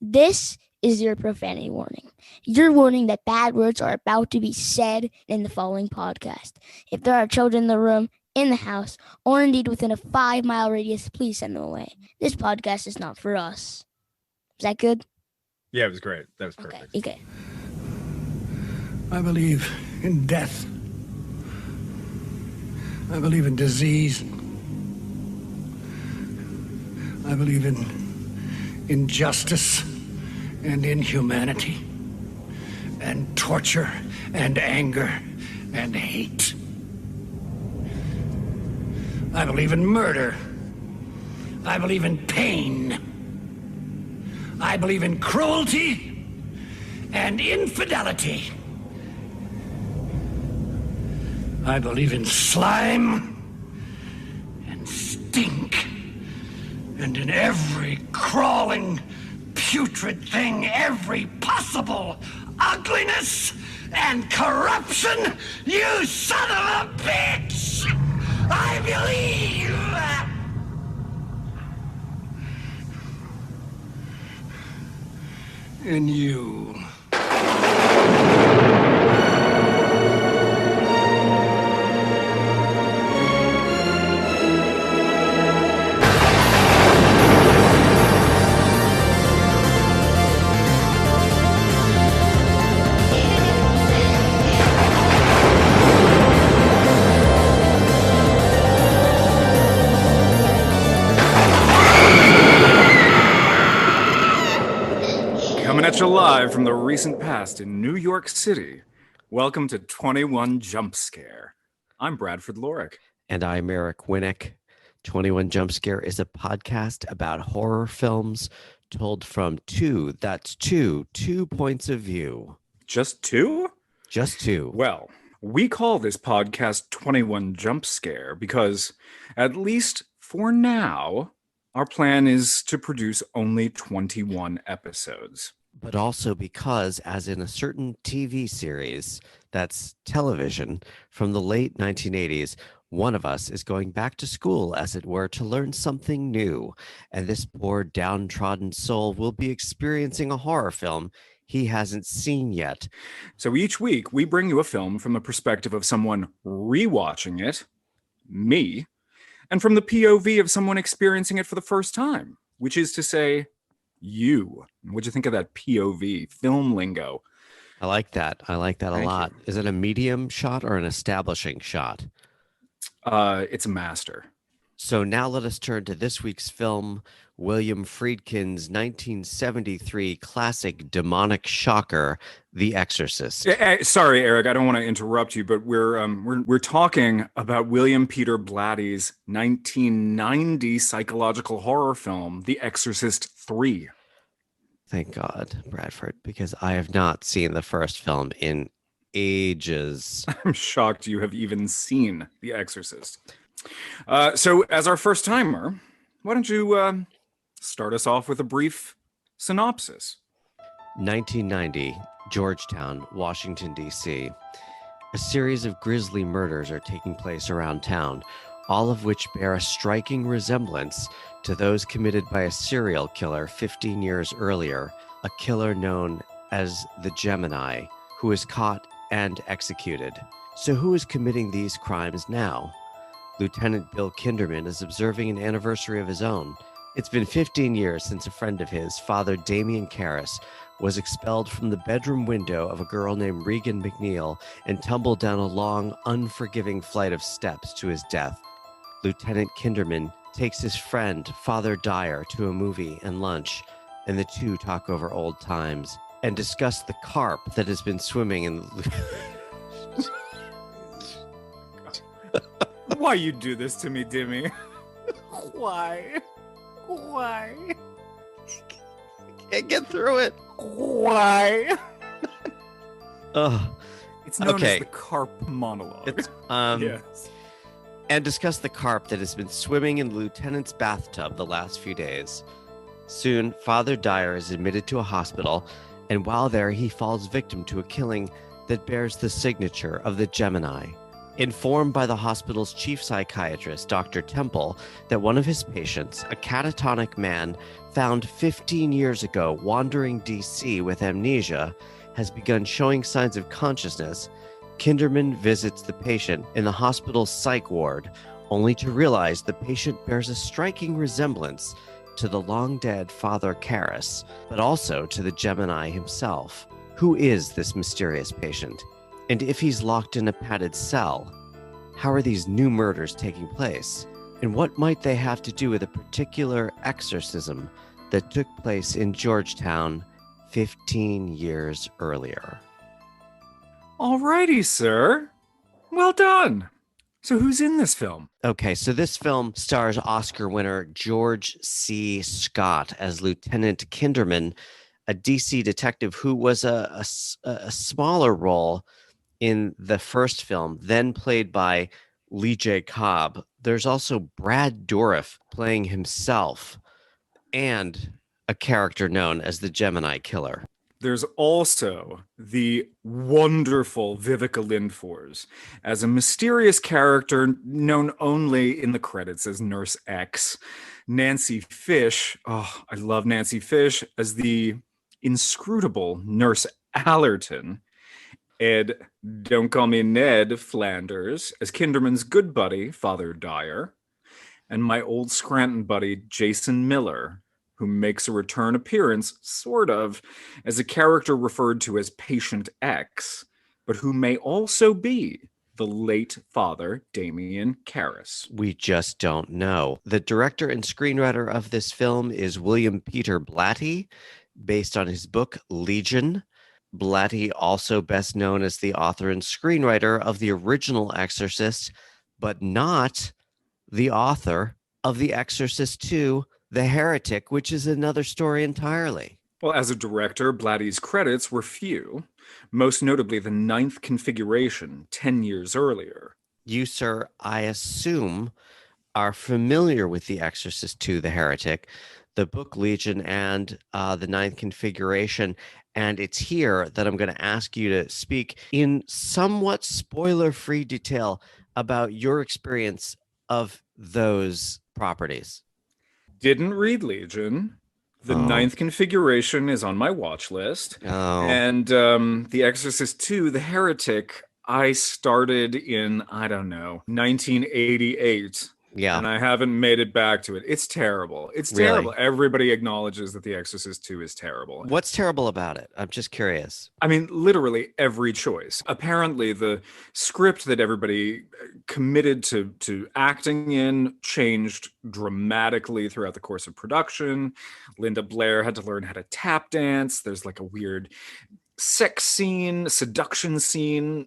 This is your profanity warning. Your warning that bad words are about to be said in the following podcast. If there are children in the room, in the house, or indeed within a 5-mile radius, please send them away. This podcast is not for us. Is that good? Yeah, it was great. That was perfect. Okay. I believe in death. I believe in disease. I believe in injustice and inhumanity and torture and anger and hate. I believe in murder. I believe in pain. I believe in cruelty and infidelity. I believe in slime and stink and in every crawling, putrid thing, every possible ugliness and corruption, you son of a bitch! I believe! In you. Coming at you live from the recent past in New York City. Welcome to 21 Jump Scare. I'm Bradford Lorick. And I'm Eric Winnick. 21 Jump Scare is a podcast about horror films told from two points of view. Just two? Just two. Well, we call this podcast 21 Jump Scare because, at least for now, our plan is to produce only 21 episodes. But also because, as in a certain TV series that's television from the late 1980s, one of us is going back to school, as it were, to learn something new. And this poor downtrodden soul will be experiencing a horror film he hasn't seen yet. So each week, we bring you a film from the perspective of someone rewatching it, me, and from the POV of someone experiencing it for the first time, which is to say, you. What'd you think of that POV, film lingo? I like that. I like that Thank a lot. you. Is it a medium shot or an establishing shot? It's a master. So now let us turn to this week's film, William Friedkin's 1973 classic demonic shocker, The Exorcist. Sorry, Eric, I don't want to interrupt you, but we're talking about William Peter Blatty's 1990 psychological horror film, The Exorcist III. Thank God, Bradford, because I have not seen the first film in ages. I'm shocked you have even seen The Exorcist. So as our first timer, why don't you start us off with a brief synopsis? 1990, Georgetown, Washington, D.C. A series of grisly murders are taking place around town, all of which bear a striking resemblance to those committed by a serial killer 15 years earlier, a killer known as the Gemini, who is caught and executed. So who is committing these crimes now? Lieutenant Bill Kinderman is observing an anniversary of his own. It's been 15 years since a friend of his, Father Damien Karras, was expelled from the bedroom window of a girl named Regan McNeil and tumbled down a long, unforgiving flight of steps to his death. Lieutenant Kinderman takes his friend, Father Dyer, to a movie and lunch, and the two talk over old times and discuss the carp that has been swimming in Why you do this to me, Dimmy? Why? Can't get through it. Why? Oh, It's known Okay. as the carp monologue. it's Yes. and discuss the carp that has been swimming in the lieutenant's bathtub the last few days. Soon, Father Dyer is admitted to a hospital, and while there, he falls victim to a killing that bears the signature of the Gemini. Informed by the hospital's chief psychiatrist, Dr. Temple, that one of his patients, a catatonic man found 15 years ago wandering DC with amnesia, has begun showing signs of consciousness, Kinderman visits the patient in the hospital's psych ward, only to realize the patient bears a striking resemblance to the long-dead Father Karras, but also to the Gemini himself. Who is this mysterious patient? And if he's locked in a padded cell, how are these new murders taking place? And what might they have to do with a particular exorcism that took place in Georgetown 15 years earlier? Alrighty, sir. Well done. So who's in this film? Okay, so this film stars Oscar winner George C. Scott as Lieutenant Kinderman, a DC detective who was a smaller role in the first film, then played by Lee J. Cobb. There's also Brad Dourif playing himself and a character known as the Gemini Killer. There's also the wonderful Viveca Lindfors as a mysterious character known only in the credits as Nurse X. Nancy Fish, oh, I love Nancy Fish, as the inscrutable Nurse Allerton. Ed, don't call me Ned, Flanders, as Kinderman's good buddy, Father Dyer. And my old Scranton buddy, Jason Miller, who makes a return appearance, sort of, as a character referred to as Patient X, but who may also be the late Father Damien Karras. We just don't know. The director and screenwriter of this film is William Peter Blatty, based on his book Legion. Blatty, also best known as the author and screenwriter of the original Exorcist, but not the author of The Exorcist II, The Heretic, which is another story entirely. Well, as a director, Blatty's credits were few, most notably the ninth configuration 10 years earlier. You, sir, I assume, are familiar with The Exorcist II, The Heretic, the book Legion, and the ninth configuration. And it's here that I'm going to ask you to speak in somewhat spoiler-free detail about your experience of those properties. Didn't read Legion. The ninth configuration is on my watch list. And The Exorcist II, The Heretic, I started in, 1988. Yeah. And I haven't made it back to it. It's terrible. It's Really? terrible. Everybody acknowledges that The Exorcist II is terrible. What's terrible about it? I'm just curious. I mean, literally every choice. Apparently, the script that everybody committed to acting in changed dramatically throughout the course of production. Linda Blair had to learn how to tap dance. There's like a weird sex scene, seduction scene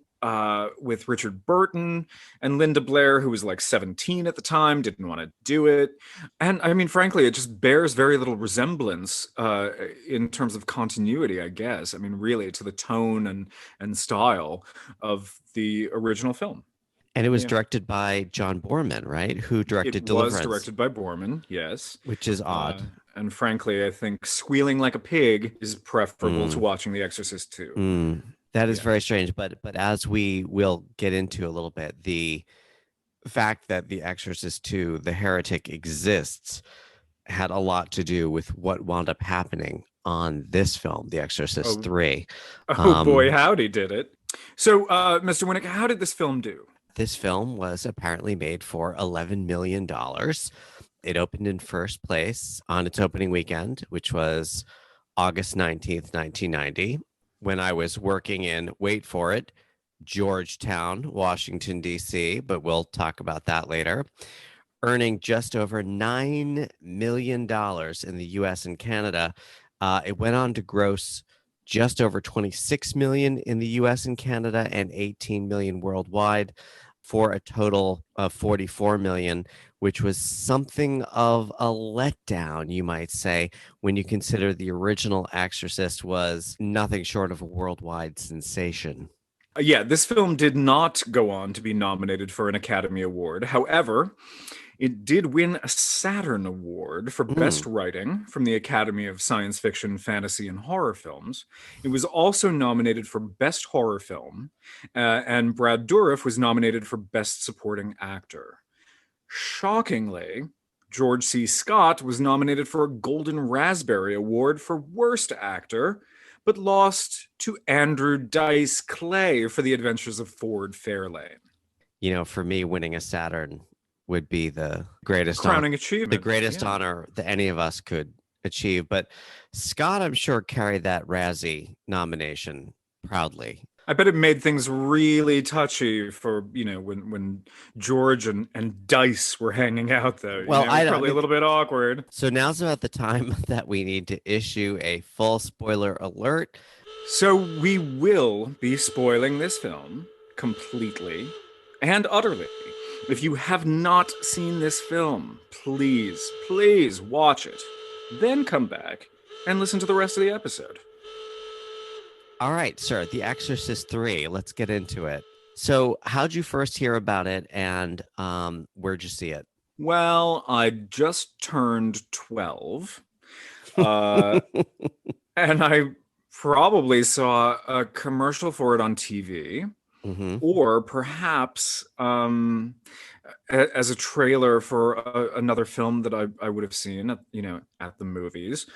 with Richard Burton, and Linda Blair, who was like 17 at the time, didn't want to do it. And I mean, frankly, it just bears very little resemblance in terms of continuity, I guess. I mean, really, to the tone and style of the original film. And it was directed by John Borman, right? Who directed Deliverance. It was directed by Borman, yes. Which is odd. And frankly, I think Squealing Like a Pig is preferable to watching The Exorcist II. That is very strange, but as we will get into a little bit, the fact that The Exorcist II, The Heretic, exists had a lot to do with what wound up happening on this film, The Exorcist III. Oh boy, howdy did it. So, Mr. Winnick, how did this film do? This film was apparently made for $11 million. It opened in first place on its opening weekend, which was August 19th, 1990. When I was working in, wait for it, Georgetown, Washington, D.C., but we'll talk about that later, earning just over $9 million in the U.S. and Canada. It went on to gross just over $26 million in the U.S. and Canada and $18 million worldwide, for a total of $44 million, which was something of a letdown, you might say, when you consider the original Exorcist was nothing short of a worldwide sensation. Yeah, this film did not go on to be nominated for an Academy Award. However, It did win a Saturn Award for Best Writing from the Academy of Science Fiction, Fantasy, and Horror Films. It was also nominated for Best Horror Film, and Brad Dourif was nominated for Best Supporting Actor. Shockingly, George C. Scott was nominated for a Golden Raspberry Award for Worst Actor, but lost to Andrew Dice Clay for The Adventures of Ford Fairlane. You know, for me, winning a Saturn would be the greatest crowning honor, achievement, the greatest honor that any of us could achieve. But Scott, I'm sure, carried that Razzie nomination proudly. I bet it made things really touchy for, when George and Dice were hanging out, though. Well, probably a little bit awkward. So now's about the time that we need to issue a full spoiler alert. So we will be spoiling this film completely and utterly. If you have not seen this film, please watch it. Then come back and listen to the rest of the episode. All right, sir. The Exorcist III. Let's get into it. So how'd you first hear about it, and where'd you see it? Well, I just turned 12. And I probably saw a commercial for it on TV. Or perhaps as a trailer for another film that I would have seen at the movies.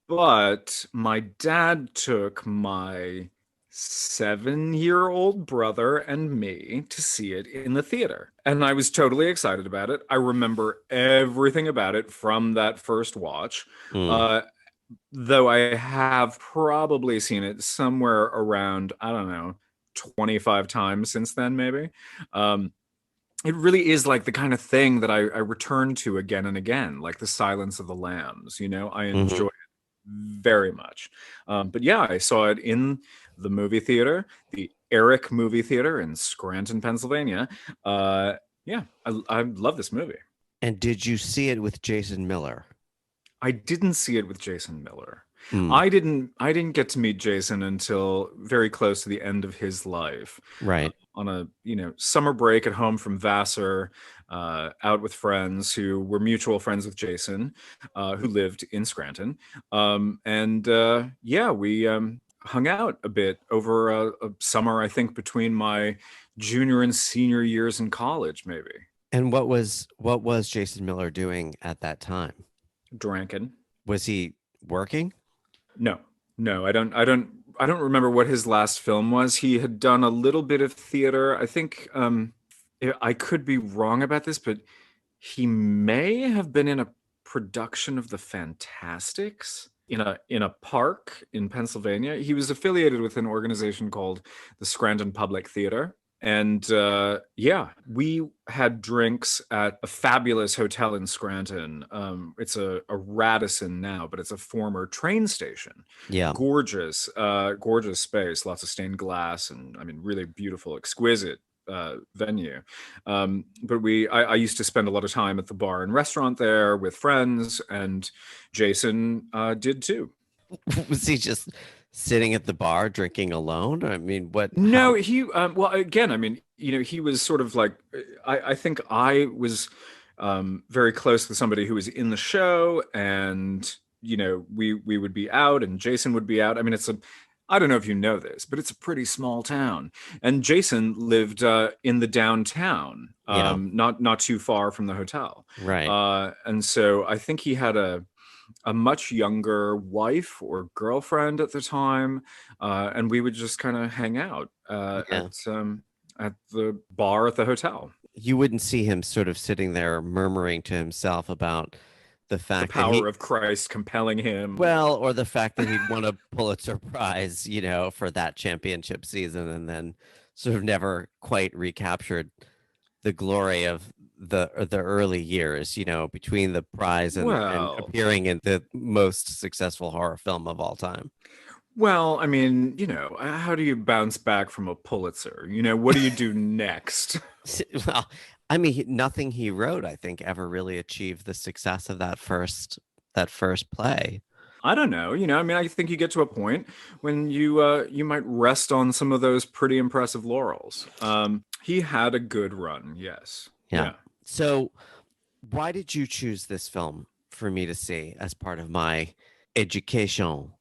But my dad took my 7-year-old brother and me to see it in the theater. And I was totally excited about it. I remember everything about it from that first watch. Though I have probably seen it somewhere around, I don't know, 25 times since then, maybe. It really is like the kind of thing that I return to again and again, like The Silence of the Lambs. I enjoy it very much. But yeah, I saw it in the movie theater, the Eric Movie Theater in Scranton, Pennsylvania. Yeah, I love this movie. And did you see it with Jason Miller? I didn't see it with Jason Miller. I didn't get to meet Jason until very close to the end of his life. Right. On a summer break at home from Vassar, out with friends who were mutual friends with Jason, who lived in Scranton. We hung out a bit over a summer, I think, between my junior and senior years in college, maybe. And what was Jason Miller doing at that time? Drinking. Was he working? No, I don't remember what his last film was. He had done a little bit of theater. I think I could be wrong about this, but he may have been in a production of The Fantastics in a park in Pennsylvania. He was affiliated with an organization called the Scranton Public Theater. And we had drinks at a fabulous hotel in Scranton. It's a Radisson now, but it's a former train station. Yeah. Gorgeous space, lots of stained glass, and really beautiful, exquisite venue. But I used to spend a lot of time at the bar and restaurant there with friends, and Jason did too. Was he just sitting at the bar drinking alone? I mean, what? No, he well, again, he was sort of like, I think I was very close with somebody who was in the show, and we would be out and Jason would be out. I don't know if you know this, but it's a pretty small town, and Jason lived in the downtown, not too far from the hotel, right? And so I think he had a much younger wife or girlfriend at the time, and we would just kind of hang out at the bar at the hotel. You wouldn't see him sort of sitting there murmuring to himself about the fact the power of Christ compelling him. Well, or the fact that he'd won a Pulitzer Prize, for that championship season, and then sort of never quite recaptured the glory of the early years, between the prize and appearing in the most successful horror film of all time. Well, how do you bounce back from a Pulitzer? What do you do next? Well, nothing he wrote, I think, ever really achieved the success of that first play. I don't know. I think you get to a point when you might rest on some of those pretty impressive laurels. He had a good run, yes. Yeah. So Why did you choose this film for me to see as part of my education?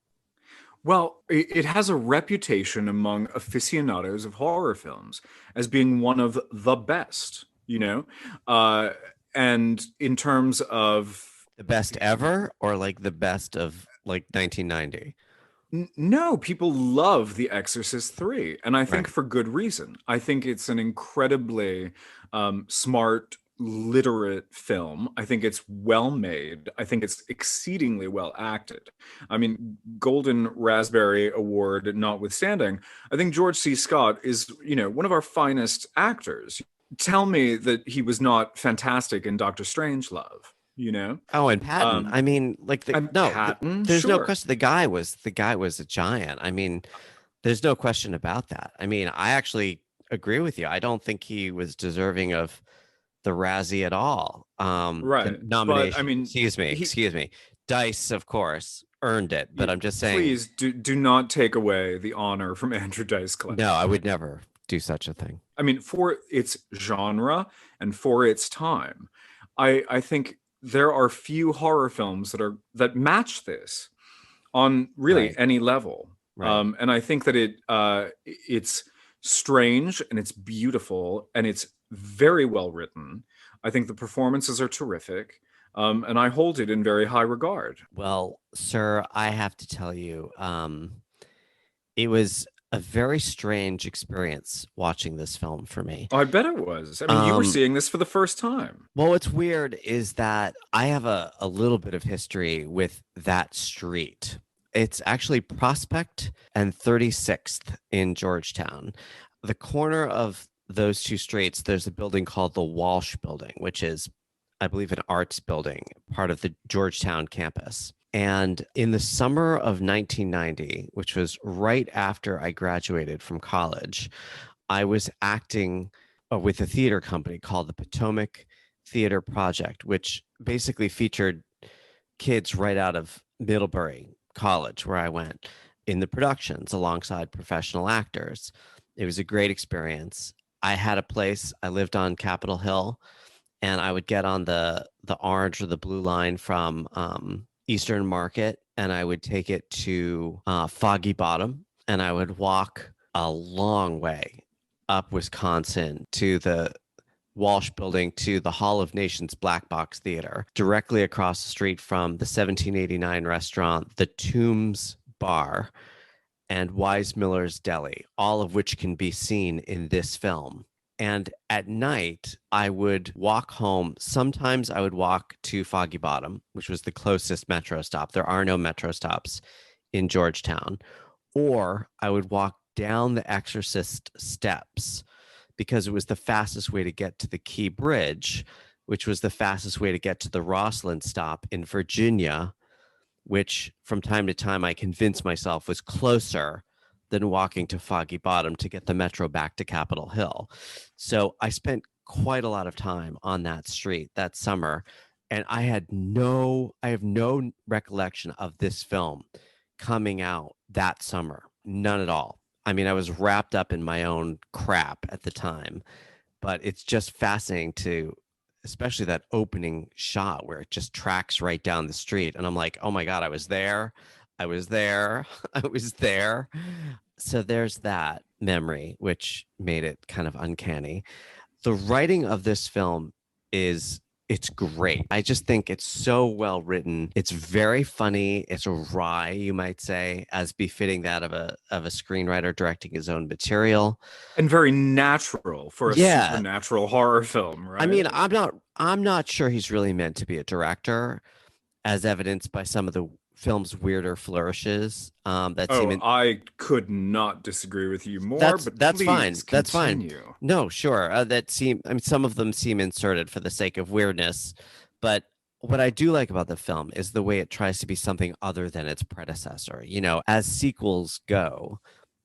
Well, it has a reputation among aficionados of horror films as being one of the best, you know? Uh, and in terms of The best ever, or like the best of like 1990? No, people love The Exorcist III, and I think Right. for good reason. I think it's an incredibly smart, literate film. I think it's well made. I think it's exceedingly well acted. I mean, Golden Raspberry Award notwithstanding, I think George C. Scott is, one of our finest actors. Tell me that he was not fantastic in Doctor Strangelove, you know? Oh, and Patton. Um, I mean, like and Patton, there's no sure. question. The guy was a giant. I mean, there's no question about that. I mean, I actually agree with you. I don't think he was deserving of the Razzie at all. The Right. But I nomination. mean, he Excuse me. Dice, of course, earned it, but y- I'm just saying, please do not take away the honor from Andrew Dice Clay. no, I would never do such a thing. I mean, for its genre and for its time, I think there are few horror films that match this on really Right. any level. Right. And I think that it's strange and it's beautiful and it's very well written. I think the performances are terrific. And I hold it in very high regard. Well, sir, I have to tell you, it was a very strange experience watching this film for me. I bet it was. I mean, you were Um, seeing this for the first time. well, what's weird is that I have a little bit of history with that street. It's actually Prospect and 36th in Georgetown. The corner of those two streets, there's a building called the Walsh Building, which is, I believe, an arts building, part of the Georgetown campus. And in the summer of 1990, which was right after I graduated from college, I was acting with a theater company called the Potomac Theater Project, which basically featured kids right out of Middlebury College, where I went, in the productions alongside professional actors. It was a great experience. I had a place, I lived on Capitol Hill, and I would get on the orange or the blue line from Eastern Market, and I would take it to Foggy Bottom, and I would walk a long way up Wisconsin to the Walsh Building to the Hall of Nations Black Box Theater, directly across the street from the 1789 restaurant, the Tombs Bar, and Wise Miller's Deli, all of which can be seen in this film. And at night, I would walk home. Sometimes I would walk to Foggy Bottom, which was the closest metro stop. There are no metro stops in Georgetown. Or I would walk down the Exorcist steps because it was the fastest way to get to the Key Bridge, which was the fastest way to get to the Roslyn stop in Virginia, which from time to time I convinced myself was closer than walking to Foggy Bottom to get the metro back to Capitol Hill. So I spent quite a lot of time on that street that summer, and I have no recollection of this film coming out that summer. None at all. I mean, I was wrapped up in my own crap at the time, but it's just fascinating to, especially that opening shot where it just tracks right down the street. And I'm like, oh my God, I was there. I was there. I was there. So there's that memory, which made it kind of uncanny. The writing of this film it's great. I just think it's so well written. It's very funny. It's wry, you might say, as befitting that of a screenwriter directing his own material. And very natural for a Yeah. supernatural horror film, right? I mean, I'm not sure he's really meant to be a director, as evidenced by some of the film's weirder flourishes. I could not disagree with you more, but That's please fine. That's fine. continue. No, sure. Some of them seem inserted for the sake of weirdness, but what I do like about the film is the way it tries to be something other than its predecessor. You know, as sequels go,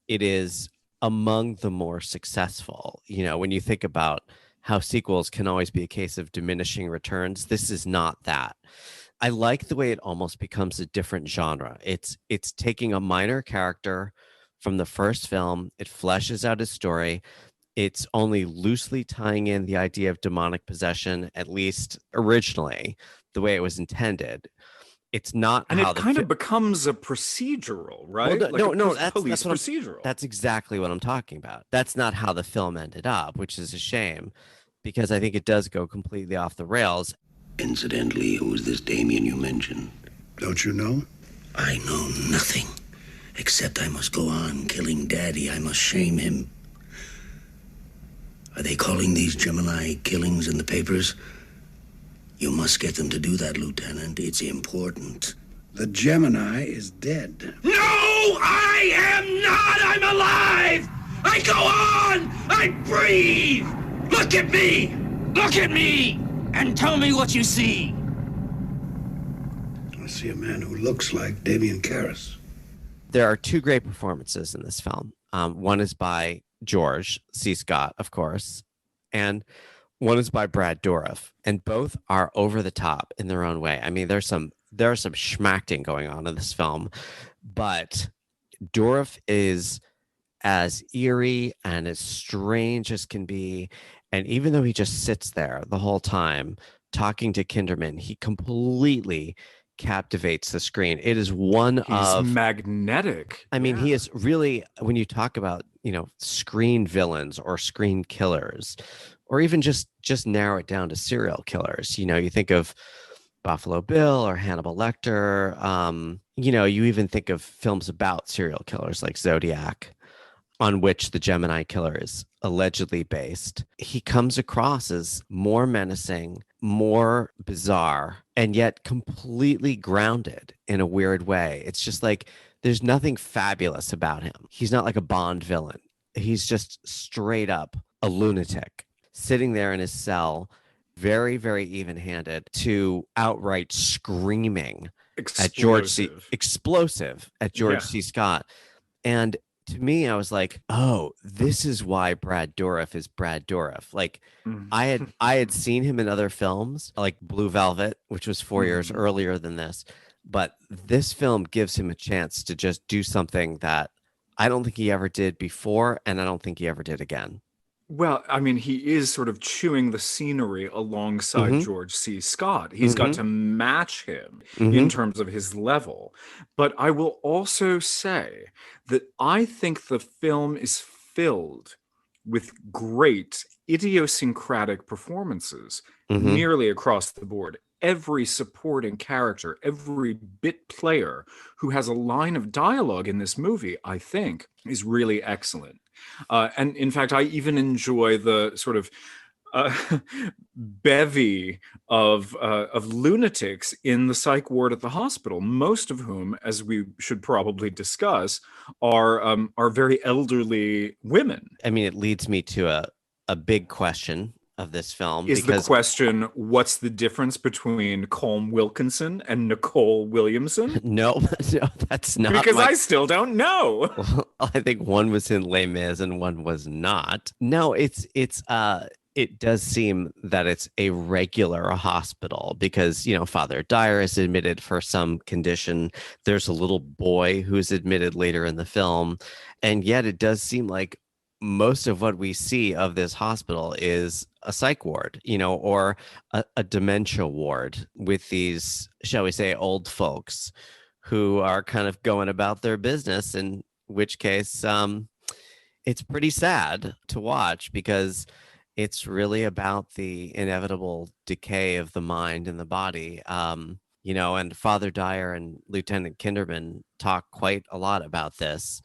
it is among the more successful. You know, when you think about how sequels can always be a case of diminishing returns, this is not that. I like the way it almost becomes a different genre. It's taking a minor character from the first film, it fleshes out his story, It's only loosely tying in the idea of demonic possession, at least originally, the way it was intended. It's not And how it kind of becomes a procedural, right? Well, no, that's police what procedural. that's exactly what I'm talking about. That's not how the film ended up, which is a shame, because I think it does go completely off the rails. Incidentally, who is this Damien you mentioned? Don't you know? I know nothing, except I must go on killing Daddy. I must shame him. Are they calling these Gemini killings in the papers? You must get them to do that, Lieutenant. It's important. The Gemini is dead. No, I am not! I'm alive! I go on! I breathe! Look at me! Look at me! And tell me what you see! I see a man who looks like Damien Karras. There are two great performances in this film. One is by George C. Scott, of course, and one is by Brad Dourif, and both are over the top in their own way. I mean, there's some schmacting going on in this film, but Dourif is as eerie and as strange as can be, and even though he just sits there the whole time talking to Kinderman, he completely captivates the screen. It is He's magnetic. I mean, he is really, when you talk about, screen villains or screen killers, or even just narrow it down to serial killers. You think of Buffalo Bill or Hannibal Lecter. You even think of films about serial killers like Zodiac, on which the Gemini Killer is allegedly based. He comes across as more menacing, more bizarre, and yet completely grounded in a weird way. It's just like there's nothing fabulous about him. He's not like a Bond villain. He's just straight up a lunatic sitting there in his cell, very, very even-handed, to outright screaming at explosive at George C. Scott. And to me, I was like, oh, this is why Brad Dourif is Brad Dourif. Like, I had seen him in other films, like Blue Velvet, which was 4 years earlier than this. But this film gives him a chance to just do something that I don't think he ever did before, and I don't think he ever did again. Well, I mean, he is sort of chewing the scenery alongside George C. Scott. He's got to match him in terms of his level. But I will also say that I think the film is filled with great idiosyncratic performances nearly across the board. Every supporting character, every bit player who has a line of dialogue in this movie, I think, is really excellent. And in fact, I even enjoy the sort of bevy of lunatics in the psych ward at the hospital, most of whom, as we should probably discuss, are very elderly women. I mean, it leads me to a big question of this film. Is the question, what's the difference between Colm Wilkinson and Nicole Williamson? No, that's not. Because I still don't know. Well, I think one was in Les Mis and one was not. No, it does seem that it's a regular hospital because, Father Dyer is admitted for some condition. There's a little boy who's admitted later in the film. And yet it does seem like most of what we see of this hospital is a psych ward, or a dementia ward with these, shall we say, old folks who are kind of going about their business, in which case it's pretty sad to watch because it's really about the inevitable decay of the mind and the body. And Father Dyer and Lieutenant Kinderman talk quite a lot about this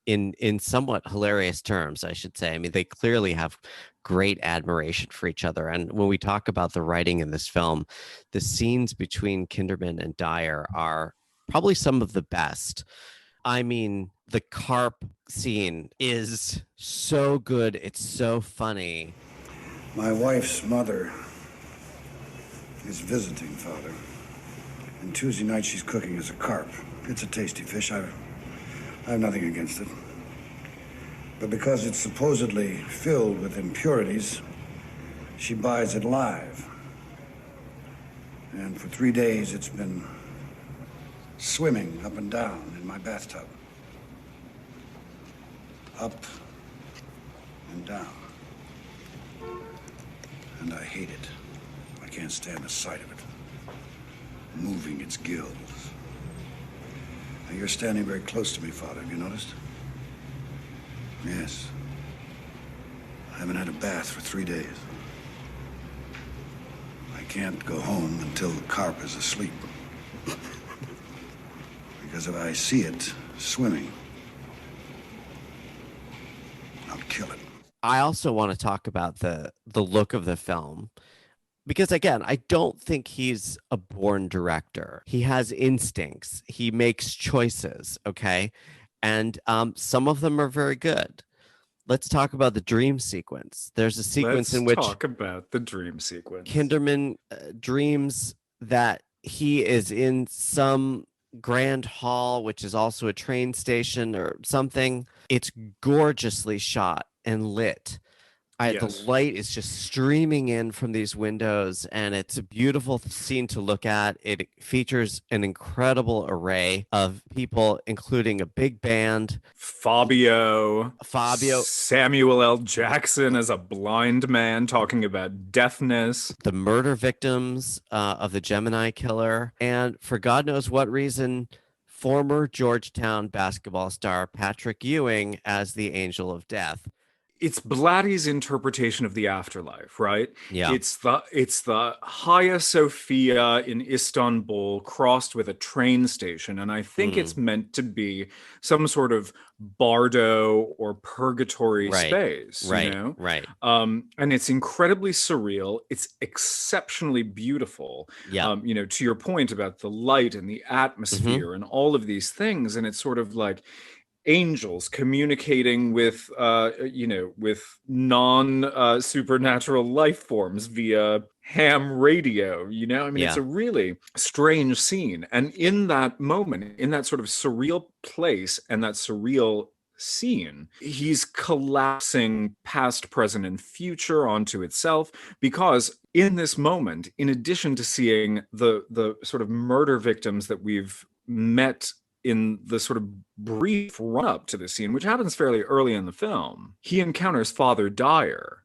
in somewhat hilarious terms, I should say. I mean, they clearly have great admiration for each other. And when we talk about the writing in this film, the scenes between Kinderman and Dyer are probably some of the best. I mean, the carp scene is so good. It's so funny. My wife's mother is visiting, Father. And Tuesday night she's cooking us a carp. It's a tasty fish. I have nothing against it. But because it's supposedly filled with impurities, she buys it live. And for 3 days it's been swimming up and down in my bathtub. Up and down. And I hate it. I can't stand the sight of it. Moving its gills. Now, you're standing very close to me, Father. Have you noticed? Yes. I haven't had a bath for 3 days. I can't go home until the carp is asleep. Because if I see it swimming, I'll kill it. I also want to talk about the look of the film. Because again, I don't think he's a born director. He has instincts. He makes choices, okay? And some of them are very good. Let's talk about the dream sequence. There's a sequence in which... Let's talk about the dream sequence. Kinderman dreams that he is in some grand hall, which is also a train station or something. It's gorgeously shot and lit. The light is just streaming in from these windows, and it's a beautiful scene to look at. It features an incredible array of people, including a big band. Fabio. Samuel L. Jackson as a blind man talking about deafness. The murder victims of the Gemini Killer. And for God knows what reason, former Georgetown basketball star Patrick Ewing as the Angel of Death. It's Blatty's interpretation of the afterlife, right? Yeah. It's the Hagia Sophia in Istanbul crossed with a train station. And I think it's meant to be some sort of bardo or purgatory space, you know? Right. And it's incredibly surreal. It's exceptionally beautiful. Yeah. To your point about the light and the atmosphere and all of these things. And it's sort of like angels communicating with non supernatural life forms via ham radio, it's a really strange scene. And in that moment, in that sort of surreal place and that surreal scene, he's collapsing past, present, and future onto itself, because in this moment, in addition to seeing the sort of murder victims that we've met in the sort of brief run-up to the scene, which happens fairly early in the film, he encounters Father Dyer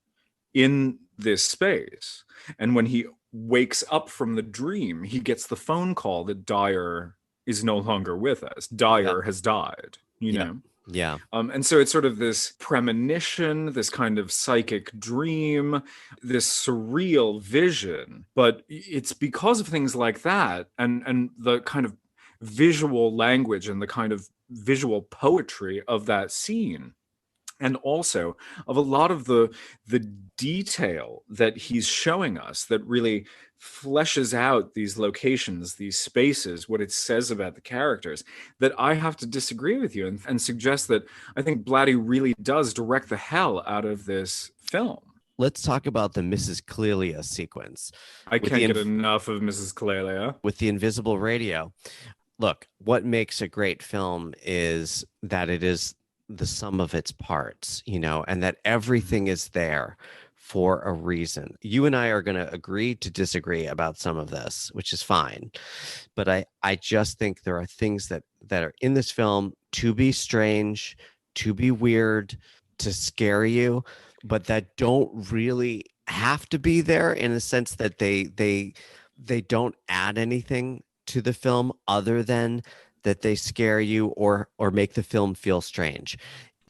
in this space. And when he wakes up from the dream, he gets the phone call that Dyer is no longer with us. Dyer has died, you know? Yeah. And so it's sort of this premonition, this kind of psychic dream, this surreal vision. But it's because of things like that and the kind of visual language and the kind of visual poetry of that scene, and also of a lot of the detail that he's showing us that really fleshes out these locations, these spaces, what it says about the characters, that I have to disagree with you and suggest that I think Blatty really does direct the hell out of this film. Let's talk about the Mrs. Clelia sequence. I can't get enough of Mrs. Clelia. With the invisible radio. Look, what makes a great film is that it is the sum of its parts, and that everything is there for a reason. You and I are going to agree to disagree about some of this, which is fine. But I just think there are things that are in this film to be strange, to be weird, to scare you, but that don't really have to be there, in the sense that they don't add anything to the film other than that they scare you or make the film feel strange.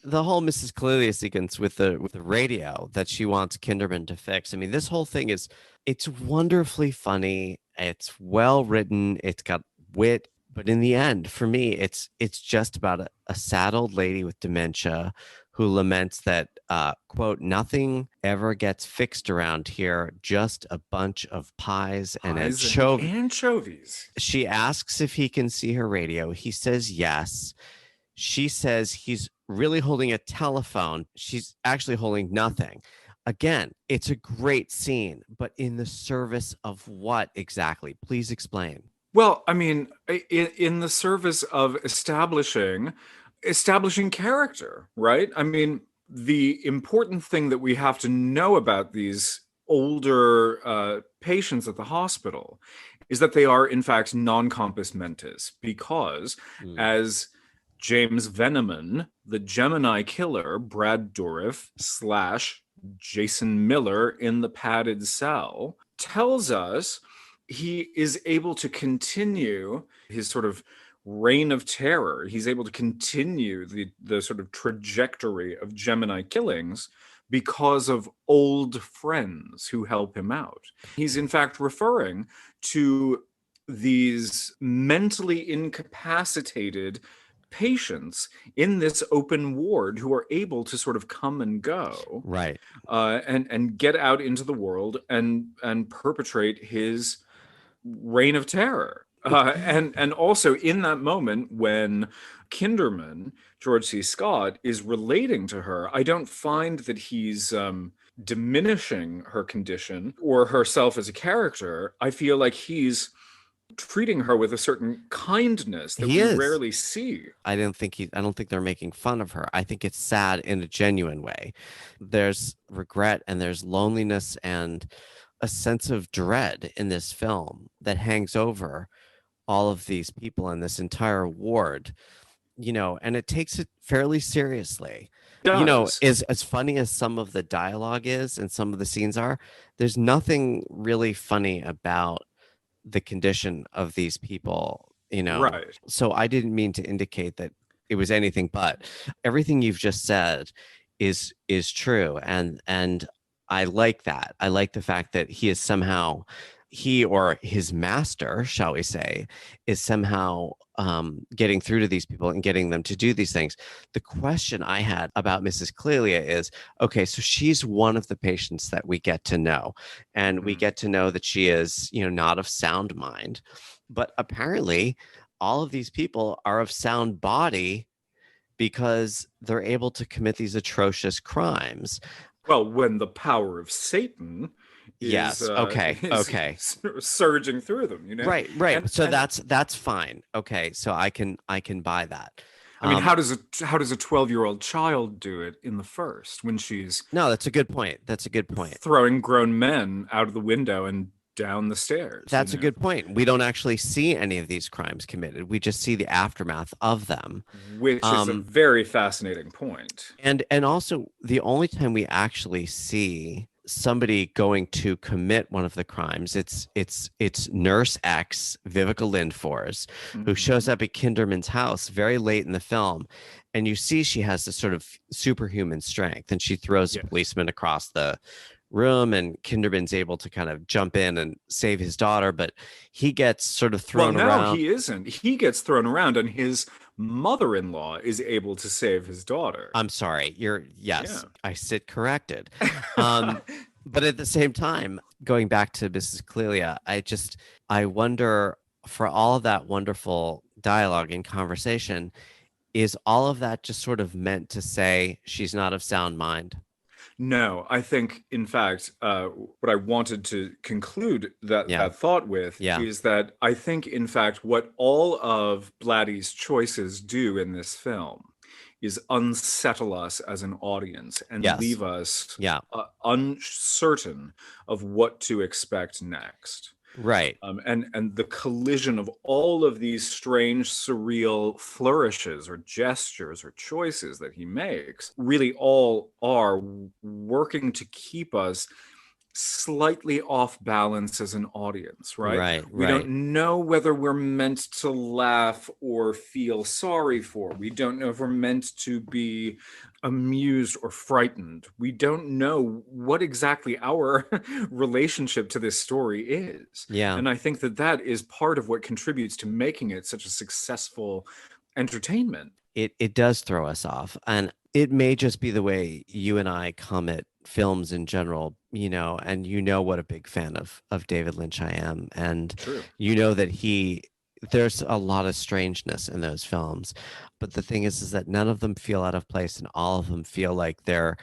The whole Mrs. Clelia sequence with the radio that she wants Kinderman to fix. I mean, this whole thing it's wonderfully funny. It's well written. It's got wit. But in the end, for me, it's just about a sad old lady with dementia who laments that, quote, nothing ever gets fixed around here, just a bunch of pies and anchovies. She asks if he can see her radio. He says yes. She says he's really holding a telephone. She's actually holding nothing. Again, it's a great scene, but in the service of what exactly? Please explain. Well, I mean, in the service of establishing character, right? I mean, the important thing that we have to know about these older patients at the hospital is that they are, in fact, non-compos mentis, because as James Veneman, the Gemini Killer, Brad Dourif / Jason Miller in the padded cell, tells us he is able to continue his sort of reign of terror. He's able to continue the sort of trajectory of Gemini killings because of old friends who help him out. He's in fact referring to these mentally incapacitated patients in this open ward who are able to sort of come and go, Right. and get out into the world and perpetrate his reign of terror. And also in that moment when Kinderman, George C. Scott, is relating to her, I don't find that he's diminishing her condition or herself as a character. I feel like he's treating her with a certain kindness that He we is. rarely see. I don't think they're making fun of her. I think it's sad in a genuine way. There's regret and there's loneliness and a sense of dread in this film that hangs over all of these people in this entire ward, and it takes it fairly seriously. Is as funny as some of the dialogue is and some of the scenes are, there's nothing really funny about the condition of these people, Right. So I didn't mean to indicate that it was anything but. Everything you've just said is true, and I like that. I like the fact that he or his master, shall we say, is somehow getting through to these people and getting them to do these things. The question I had about Mrs. Clelia is, okay, so she's one of the patients that we get to know, and we get to know that she is, not of sound mind, but apparently all of these people are of sound body because they're able to commit these atrocious crimes. Well, when the power of Satan is, okay. surging through them, Right. So that's fine. Okay, so I can buy that. I mean, how does a 12-year-old child do it in the first when she's No, that's a good point. throwing grown men out of the window and down the stairs? That's a good point. We don't actually see any of these crimes committed. We just see the aftermath of them, which is a very fascinating point. And also, the only time we actually see somebody going to commit one of the crimes, it's Nurse X, Viveca Lindfors, who shows up at Kinderman's house very late in the film, and you see she has this sort of superhuman strength, and she throws a policeman across the room, and Kinderman's able to kind of jump in and save his daughter, but he gets sort of thrown around. No, he isn't. He gets thrown around, and his mother-in-law is able to save his daughter. I'm sorry. I sit corrected. But at the same time, going back to Mrs. Clelia, I wonder, for all of that wonderful dialogue and conversation, is all of that just sort of meant to say she's not of sound mind? No, I think, in fact, what I wanted to conclude that thought with is that I think, in fact, what all of Blatty's choices do in this film is unsettle us as an audience and leave us uncertain of what to expect next. Right. And the collision of all of these strange, surreal flourishes or gestures or choices that he makes really all are working to keep us slightly off balance as an audience, right? We don't know whether we're meant to laugh or feel sorry for. We don't know if we're meant to be amused or frightened. We don't know what exactly our relationship to this story is. Yeah. And I think that is part of what contributes to making it such a successful entertainment. It does throw us off. And it may just be the way you and I come at films in general, and what a big fan of David Lynch I am. And True. That there's a lot of strangeness in those films. But the thing is that none of them feel out of place, and all of them feel like they're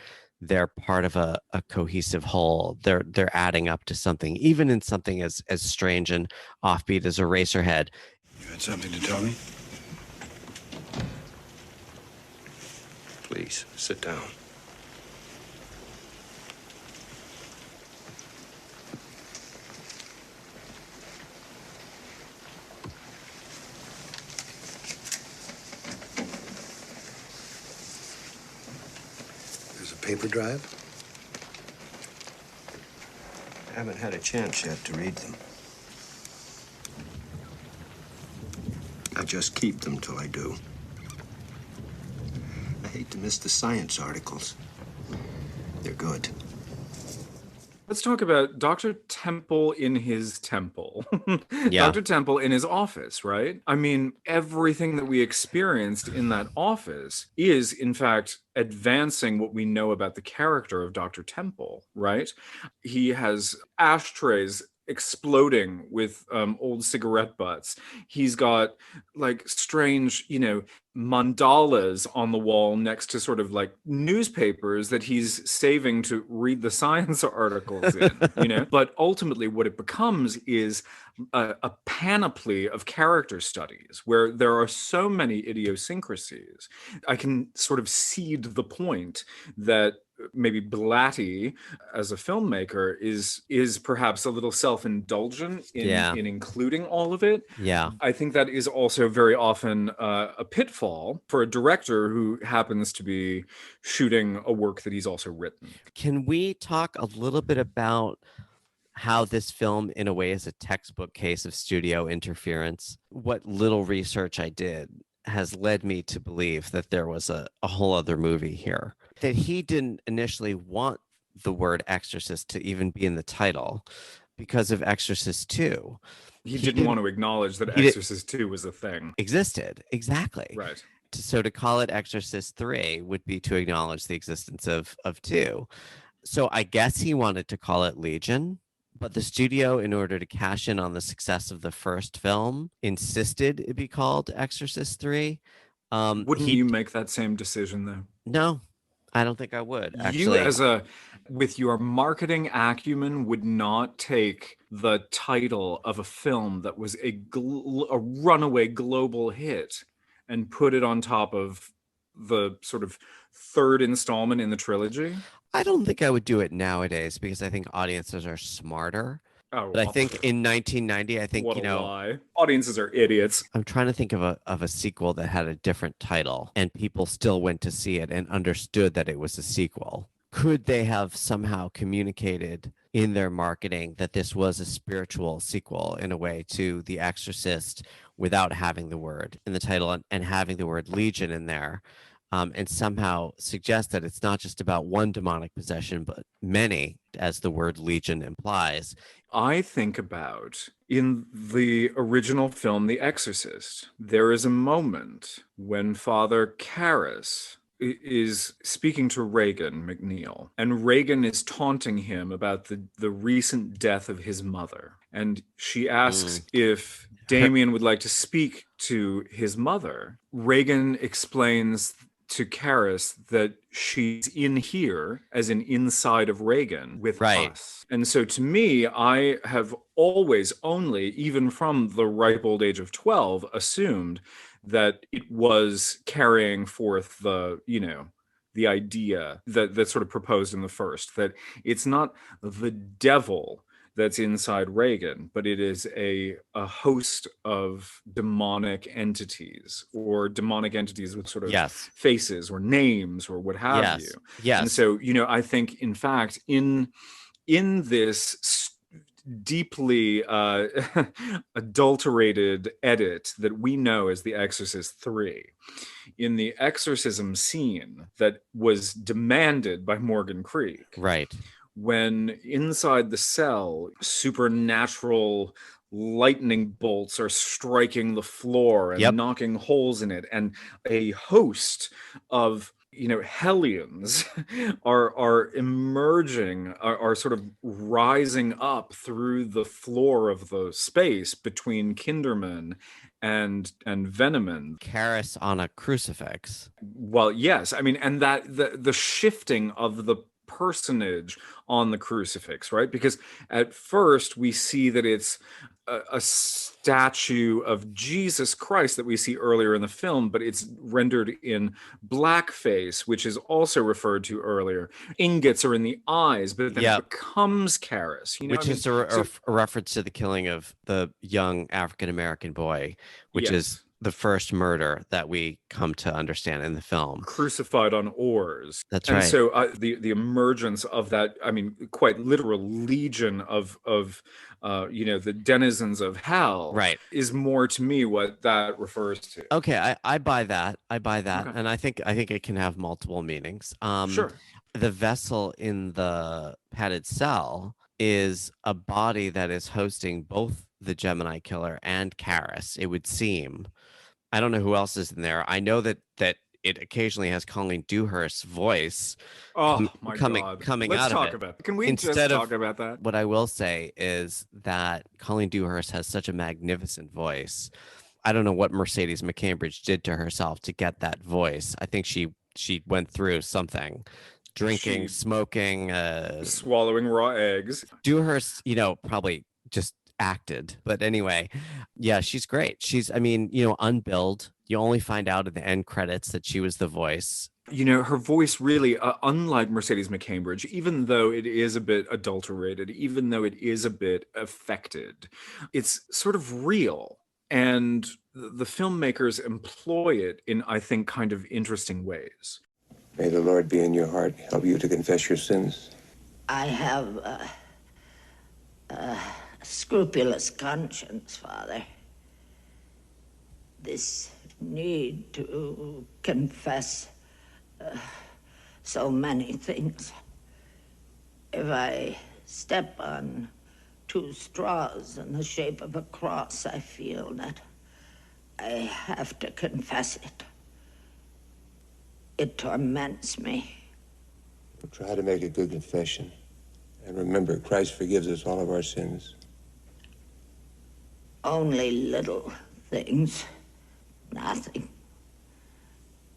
part of a cohesive whole. They're adding up to something, even in something as strange and offbeat as Eraserhead. You had something to tell me? Please, sit down. There's a paper drive? haven't had a chance yet to read them. I just keep them till I do. I hate to miss the science articles. They're good. Let's talk about Dr. Temple in his temple. Yeah. Dr. Temple in his office, right? I mean, everything that we experienced in that office is, in fact, advancing what we know about the character of Dr. Temple, right? He has ashtrays exploding with old cigarette butts. He's got like strange, mandalas on the wall next to sort of like newspapers that he's saving to read the science articles in, But ultimately what it becomes is a panoply of character studies where there are so many idiosyncrasies. I can sort of cede the point that maybe Blatty as a filmmaker is perhaps a little self-indulgent in including all of it. Yeah. I think that is also very often a pitfall for a director who happens to be shooting a work that he's also written. Can we talk a little bit about how this film, in a way, is a textbook case of studio interference? What little research I did has led me to believe that there was a whole other movie here, that he didn't initially want the word exorcist to even be in the title because of Exorcist II. He didn't want to acknowledge that Exorcist II was a thing. Existed, exactly. Right. So to call it Exorcist III would be to acknowledge the existence of II. So I guess he wanted to call it Legion, but the studio, in order to cash in on the success of the first film, insisted it be called Exorcist III. Wouldn't you make that same decision, though? No, I don't think I would. Actually, You, with your marketing acumen, would not take the title of a film that was a runaway global hit and put it on top of the sort of third installment in the trilogy? I don't think I would do it nowadays because I think audiences are smarter. Oh, but I think in 1990, I think, what a lie. Audiences are idiots. I'm trying to think of a sequel that had a different title and people still went to see it and understood that it was a sequel. Could they have somehow communicated in their marketing that this was a spiritual sequel in a way to The Exorcist without having the word in the title and having the word Legion in there? And somehow suggest that it's not just about one demonic possession, but many, as the word Legion implies. I think about, in the original film, The Exorcist, there is a moment when Father Karras is speaking to Regan McNeil, and Regan is taunting him about the recent death of his mother. And she asks if Damien would like to speak to his mother. Regan explains to Karras that she's in here, as in inside of Regan, with us. And so to me, I have always only, even from the ripe old age of 12, assumed that it was carrying forth the idea that sort of proposed in the first, that it's not the devil that's inside Regan, but it is a host of demonic entities, or demonic entities with sort of faces or names or what have you. Yes. And so, I think, in fact, in this deeply adulterated edit that we know as The Exorcist III, in the exorcism scene that was demanded by Morgan Creek, right, when inside the cell, supernatural lightning bolts are striking the floor and knocking holes in it, and a host of hellions are emerging, are sort of rising up through the floor of the space between Kinderman and Veneman. Karras on a crucifix. Well, yes, I mean, and that the shifting of the personage on the crucifix, right? Because at first we see that it's a statue of Jesus Christ that we see earlier in the film, but it's rendered in blackface, which is also referred to earlier. Ingots are in the eyes, but then it becomes Karras, which is a reference to the killing of the young African-American boy, which is the first murder that we come to understand in the film. Crucified on oars. That's and right. So the emergence of that, I mean, quite literal legion of the denizens of hell, Right. is more to me what that refers to. Okay, I buy that. Okay. And I think it can have multiple meanings. Sure. The vessel in the padded cell is a body that is hosting both the Gemini Killer and Karras, it would seem. I don't know who else is in there. I know that it occasionally has Colleen Dewhurst's voice coming Let's out talk of it. about it. Can we Instead just of- talk about that? What I will say is that Colleen Dewhurst has such a magnificent voice. I don't know what Mercedes McCambridge did to herself to get that voice. I think she went through something. Drinking, smoking, swallowing raw eggs. Dewhurst, probably just acted. But anyway, yeah, she's great. She's, unbilled. You only find out at the end credits that she was the voice. Her voice really, unlike Mercedes McCambridge, even though it is a bit adulterated, even though it is a bit affected, it's sort of real. And the filmmakers employ it in, I think, kind of interesting ways. May the Lord be in your heart, help you to confess your sins. I have a scrupulous conscience, Father. This need to confess so many things. If I step on 2 straws in the shape of a cross, I feel that I have to confess it. It torments me. We'll try to make a good confession. And remember, Christ forgives us all of our sins. Only little things. Nothing.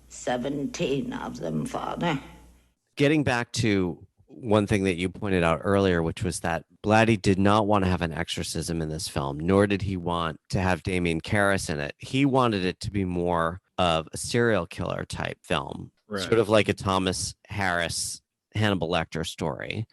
17 of them, Father. Getting back to one thing that you pointed out earlier, which was that Blatty did not want to have an exorcism in this film, nor did he want to have Damien Karras in it. He wanted it to be more of a serial killer type film, sort of like a Thomas Harris, Hannibal Lecter story.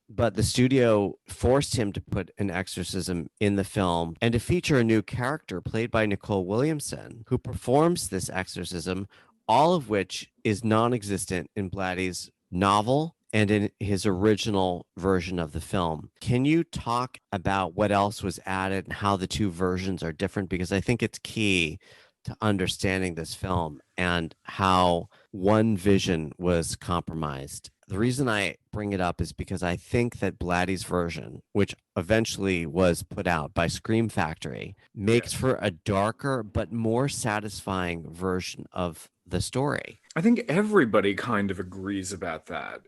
But the studio forced him to put an exorcism in the film and to feature a new character played by Nicole Williamson, who performs this exorcism, all of which is non-existent in Blatty's novel and in his original version of the film. Can you talk about what else was added and how the two versions are different? Because I think it's key to understanding this film and how one vision was compromised. The reason I bring it up is because I think that Blatty's version, which eventually was put out by Scream Factory, makes for a darker but more satisfying version of the story. I think everybody kind of agrees about that,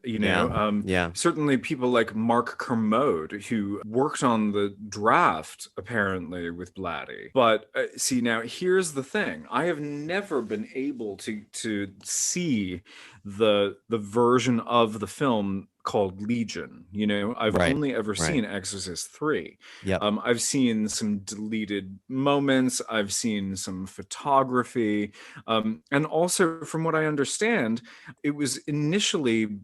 Certainly people like Mark Kermode, who worked on the draft, apparently, with Blatty. But see, now, here's the thing. I have never been able to see the version of the film called Legion. I've only ever seen Exorcist III. Yep. I've seen some deleted moments. I've seen some photography. And also, from what I understand, it was initially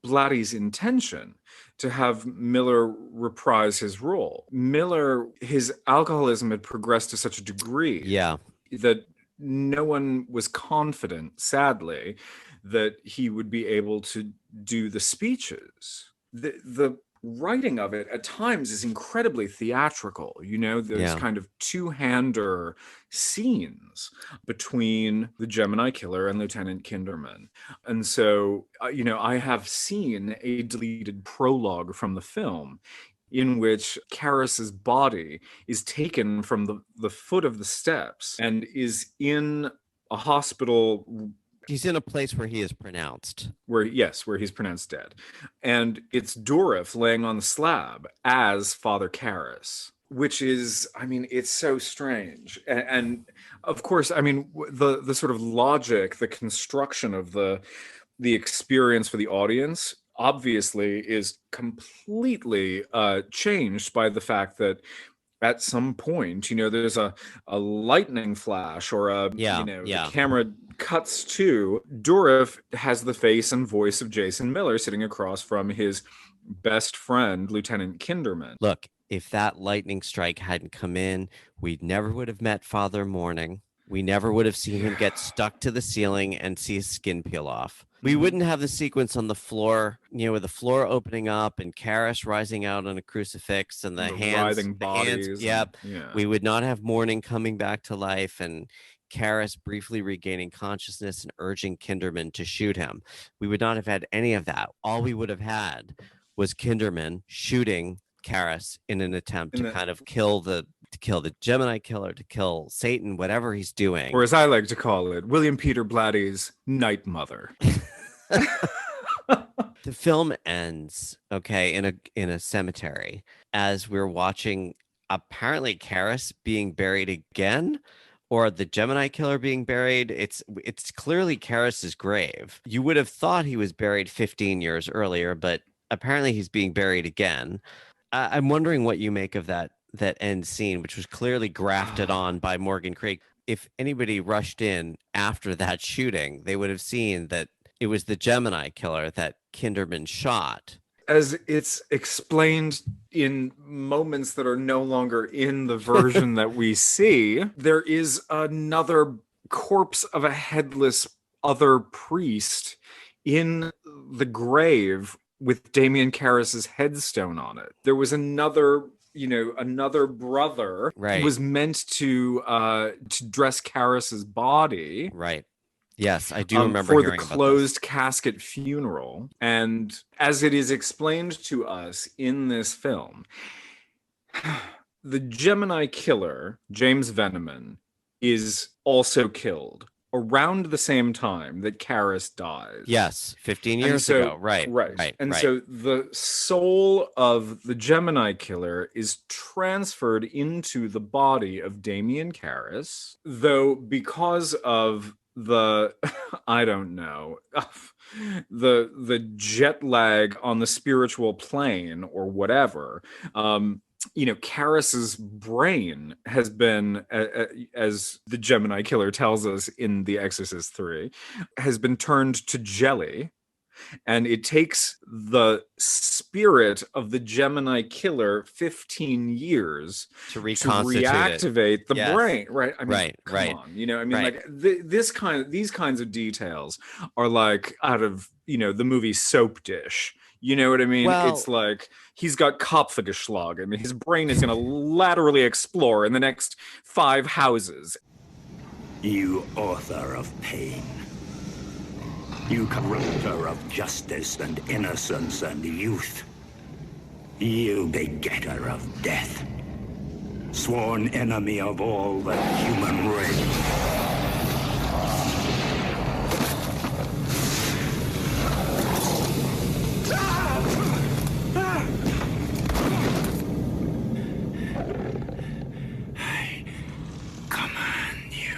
Blatty's intention to have Miller reprise his role. Miller, his alcoholism had progressed to such a degree that no one was confident, sadly, that he would be able to do the speeches. The writing of it at times is incredibly theatrical. There's kind of two-hander scenes between the Gemini Killer and Lieutenant Kinderman. And so, I have seen a deleted prologue from the film in which Karras's body is taken from the foot of the steps and is in a hospital. He's in a place where he is pronounced. Where he's pronounced dead. And it's Dourif laying on the slab as Father Karras, which is, it's so strange. And of course, the sort of logic, the construction of the experience for the audience obviously is completely changed by the fact that at some point, there's a lightning flash or the camera cuts to Dourif has the face and voice of Jason Miller sitting across from his best friend, Lieutenant Kinderman. Look, if that lightning strike hadn't come in, we never would have met Father Morning. We never would have seen him get stuck to the ceiling and see his skin peel off. We wouldn't have the sequence on the floor, with the floor opening up and Karras rising out on a crucifix and the hands, writhing bodies. Yep. Yeah. We would not have Morning coming back to life and Karras briefly regaining consciousness and urging Kinderman to shoot him. We would not have had any of that. All we would have had was Kinderman shooting Karras in an attempt to kind of kill the Gemini Killer, to kill Satan, whatever he's doing. Or as I like to call it, William Peter Blatty's Night Mother. The film ends, in a cemetery as we're watching apparently Karras being buried again, or the Gemini Killer being buried. It's clearly Karras's grave. You would have thought he was buried 15 years earlier, but apparently he's being buried again. I'm wondering what you make of that end scene, which was clearly grafted on by Morgan Craig. If anybody rushed in after that shooting, they would have seen that it was the Gemini Killer that Kinderman shot. As it's explained in moments that are no longer in the version that we see, there is another corpse of a headless other priest in the grave with Damien Karras's headstone on it. There was another brother who was meant to dress Karras's body. Right. Yes, I do remember for hearing the about closed this. casket funeral. And as it is explained to us in this film, the Gemini Killer, James Veneman, is also killed around the same time that Karras dies. Yes, 15 years ago. Right. So the soul of the Gemini Killer is transferred into the body of Damien Karras, though because of the I don't know the jet lag on the spiritual plane or whatever, Karras's brain has been, as the Gemini Killer tells us in The Exorcist III, has been turned to jelly. And it takes the spirit of the Gemini Killer 15 years to reactivate the brain, right? I mean, right. These kinds of details are like out of the movie Soap Dish. You know what I mean? Well, it's like he's got Kopfgeschlag. I mean, his brain is going to laterally explore in the next 5 houses. You author of pain. You corrupter of justice and innocence and youth. You begetter of death. Sworn enemy of all the human race. I command you.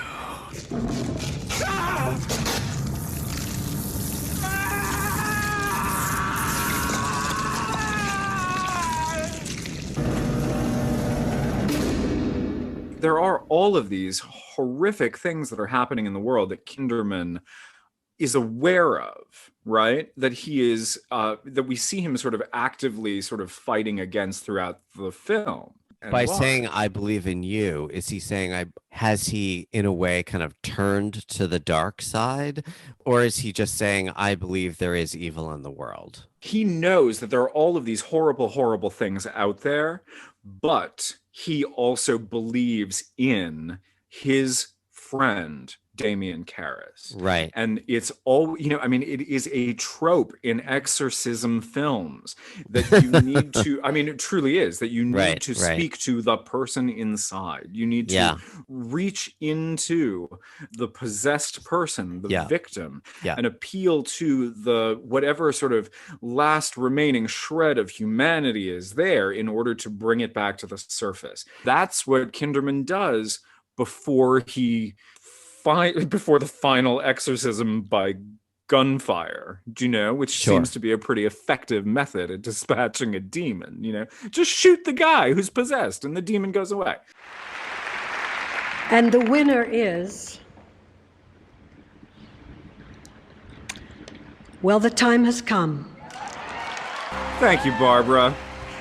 There are all of these horrific things that are happening in the world that Kinderman is aware of, right? That he is, that we see him sort of actively sort of fighting against throughout the film. By saying, I believe in you, is he saying, has he in a way kind of turned to the dark side? Or is he just saying, I believe there is evil in the world? He knows that there are all of these horrible, horrible things out there, but he also believes in his friend, Damien Karras. Right. And it's all, it is a trope in exorcism films that you need to, it truly is, that you need to speak to the person inside. You need to reach into the possessed person, the victim, and appeal to the whatever sort of last remaining shred of humanity is there in order to bring it back to the surface. That's what Kinderman does before the final exorcism by gunfire, which seems to be a pretty effective method at dispatching a demon. Just shoot the guy who's possessed and the demon goes away. And the winner is, well, the time has come. Thank you, Barbara.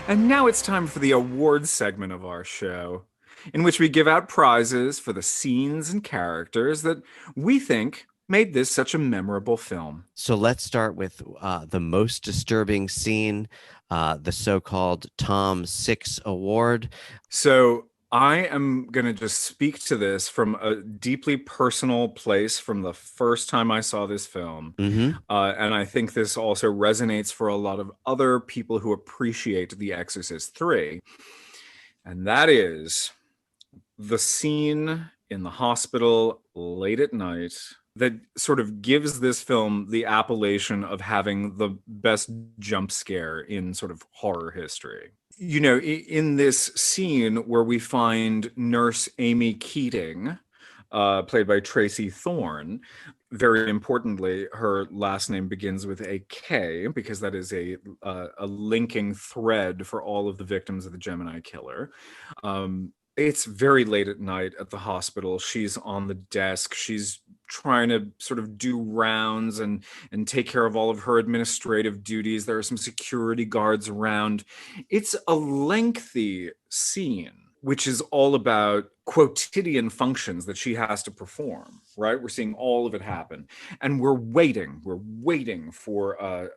And now it's time for the awards segment of our show. in which we give out prizes for the scenes and characters that we think made this such a memorable film. So let's start with the most disturbing scene, the so-called Tom Six Award. So I am going to just speak to this from a deeply personal place from the first time I saw this film. Mm-hmm. And I think this also resonates for a lot of other people who appreciate The Exorcist III. And that is the scene in the hospital late at night that sort of gives this film the appellation of having the best jump scare in sort of horror history. You know, in this scene where we find Nurse Amy Keating, played by Tracy Thorn, very importantly, her last name begins with a K because that is a linking thread for all of the victims of the Gemini Killer. It's very late at night at the hospital. She's on the desk. She's trying to sort of do rounds and take care of all of her administrative duties. There are some security guards around. It's a lengthy scene, which is all about quotidian functions that she has to perform, right? We're seeing all of it happen. And we're waiting for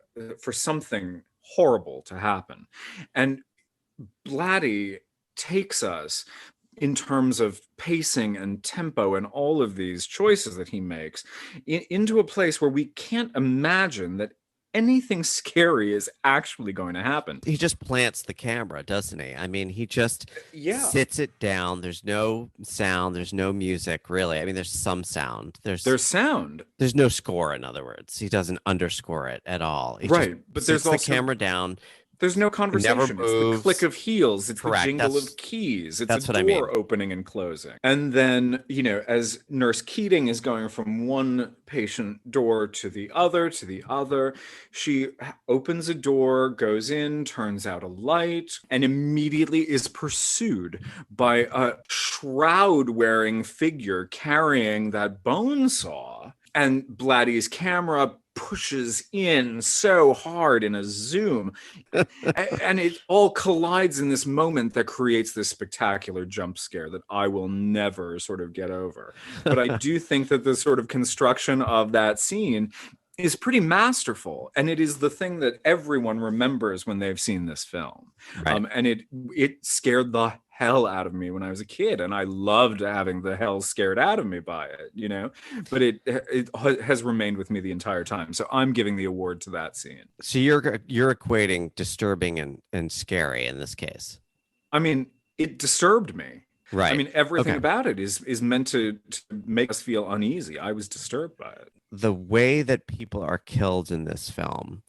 something horrible to happen. And Blatty takes us in terms of pacing and tempo and all of these choices that he makes into a place where we can't imagine that anything scary is actually going to happen. He just plants the camera, doesn't he? I mean, he just sits it down. There's no sound. There's no music, really. I mean, there's some sound. There's sound. There's no score, in other words. He doesn't underscore it at all. He right, but sits there's also the camera down. There's no conversation. It's the click of heels. It's Correct. The jingle of keys. It's that's a door opening and closing. And then, you know, as Nurse Keating is going from one patient door to the other, she opens a door, goes in, turns out a light, and immediately is pursued by a shroud-wearing figure carrying that bone saw. And Blatty's camera pushes in so hard in a zoom and it all collides in this moment that creates this spectacular jump scare that I will never sort of get over. But I do think that the sort of construction of that scene is pretty masterful, and it is the thing that everyone remembers when they've seen this film. Right. And it scared the hell out of me when I was a kid, and I loved having the hell scared out of me by it, you know. But it has remained with me the entire time, so I'm giving the award to that scene. So you're equating disturbing and scary in this case. I mean, it disturbed me. Right. I mean, everything about it is meant to make us feel uneasy. I was disturbed by it. The way that people are killed in this film,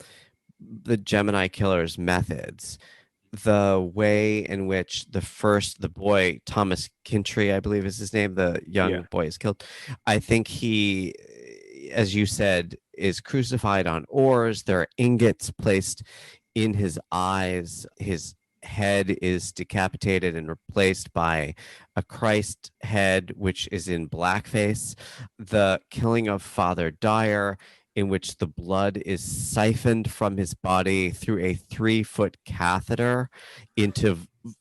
the Gemini Killer's methods, the way in which the boy, Thomas Kintry, I believe is his name, the young boy is killed. I think he, as you said, is crucified on oars. There are ingots placed in his eyes. His head is decapitated and replaced by a Christ head, which is in blackface. The killing of Father Dyer, in which the blood is siphoned from his body through a 3-foot catheter into